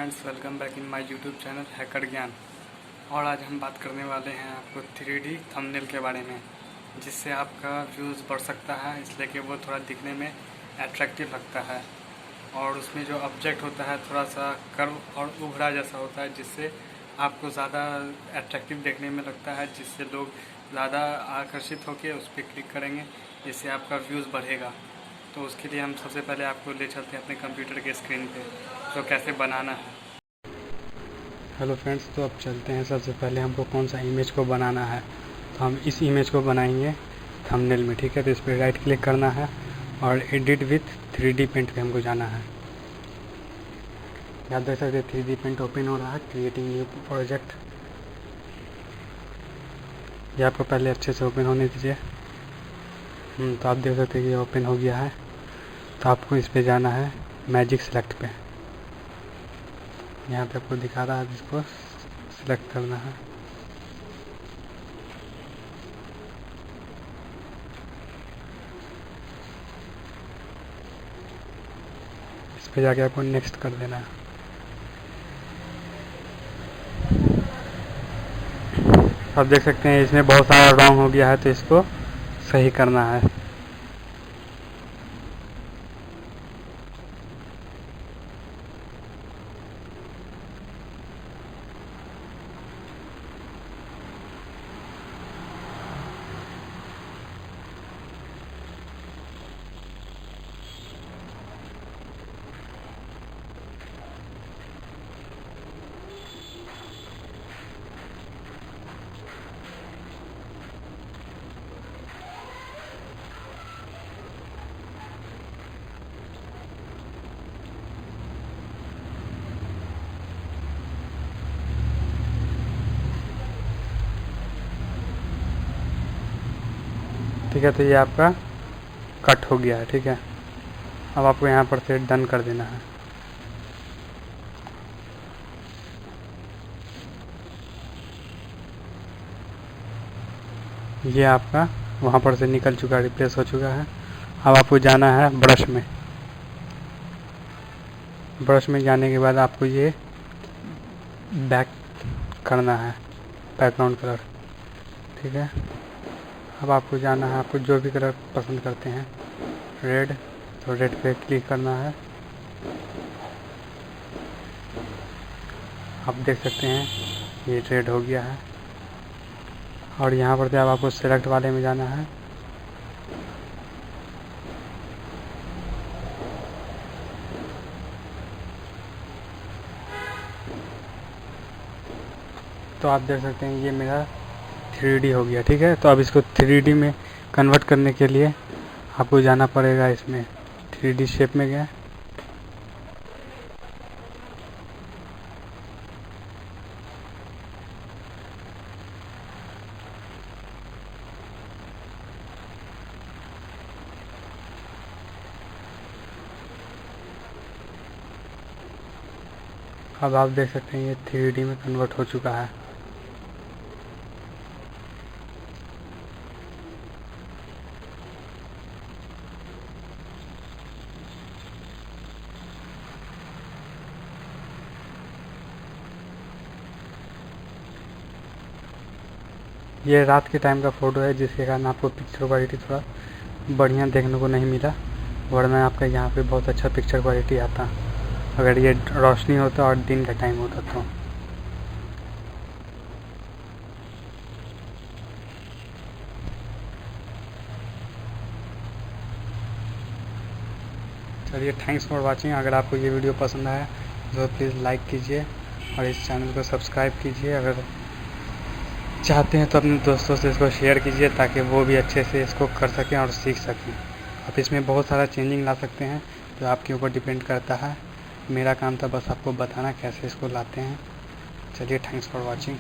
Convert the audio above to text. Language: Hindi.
Friends, welcome back in my YouTube channel hacker ज्ञान। और आज हम बात करने वाले हैं आपको 3D थंबनेल के बारे में, जिससे आपका व्यूज़ बढ़ सकता है, इसलिए कि वो थोड़ा दिखने में अट्रैक्टिव लगता है। और उसमें जो ऑब्जेक्ट होता है थोड़ा सा कर्व और उभरा जैसा होता है, जिससे आपको ज़्यादा अट्रैक्टिव देखने में लगता है, जिससे लोग ज़्यादा आकर्षित होकर उस पर क्लिक करेंगे, जिससे आपका व्यूज़ बढ़ेगा। तो उसके लिए हम सबसे पहले आपको ले चलते हैं अपने कंप्यूटर के स्क्रीन पे, तो कैसे बनाना है। हेलो फ्रेंड्स, तो अब चलते हैं। सबसे पहले हमको कौन सा इमेज को बनाना है, तो हम इस इमेज को बनाएंगे थंबनेल में। ठीक है, तो इस पर राइट क्लिक करना है और एडिट विथ 3D पेंट पे हमको जाना है। आप देख सकते हैं 3D पेंट ओपन हो रहा है, क्रिएटिंग न्यू प्रोजेक्ट। ये आपको पहले अच्छे से ओपन होने दीजिए। तो आप देख सकते हैं ये ओपन हो गया है। तो आपको इस पे जाना है मैजिक सेलेक्ट पे। यहाँ पे आपको दिखा रहा है, जिसको सिलेक्ट करना है। इस पे जाके आपको नेक्स्ट कर देना है। आप देख सकते हैं इसमें बहुत सारा रॉन्ग हो गया है, तो इसको सही करना है। ठीक है, तो ये आपका कट हो गया है। ठीक है, अब आपको यहाँ पर से डन कर देना है। ये आपका वहाँ पर से निकल चुका है, रिप्लेस हो चुका है। अब आपको जाना है ब्रश में। ब्रश में जाने के बाद आपको ये बैक करना है, बैकग्राउंड कलर। ठीक है, अब आपको जाना है, आपको जो भी कलर पसंद करते हैं, रेड, तो रेड पे क्लिक करना है। आप देख सकते हैं ये रेड हो गया है। और यहाँ पर अब आपको सेलेक्ट वाले में जाना है। तो आप देख सकते हैं ये मेरा 3D हो गया। ठीक है, तो अब इसको 3D में कन्वर्ट करने के लिए आपको जाना पड़ेगा, इसमें 3D शेप में गया। अब आप देख सकते हैं ये 3D में कन्वर्ट हो चुका है। ये रात के टाइम का फ़ोटो है, जिसके कारण आपको पिक्चर क्वालिटी थोड़ा बढ़िया देखने को नहीं मिला, वरना आपका यहाँ पे बहुत अच्छा पिक्चर क्वालिटी आता अगर ये रोशनी होता और दिन का टाइम होता तो। चलिए, थैंक्स फॉर वाचिंग। अगर आपको ये वीडियो पसंद आया तो प्लीज़ लाइक कीजिए और इस चैनल को सब्सक्राइब कीजिए। अगर चाहते हैं तो अपने दोस्तों से इसको शेयर कीजिए, ताकि वो भी अच्छे से इसको कर सकें और सीख सकें। आप इसमें बहुत सारा चेंजिंग ला सकते हैं, जो आपके ऊपर डिपेंड करता है। मेरा काम था बस आपको बताना कैसे इसको लाते हैं। चलिए, थैंक्स फॉर वॉचिंग।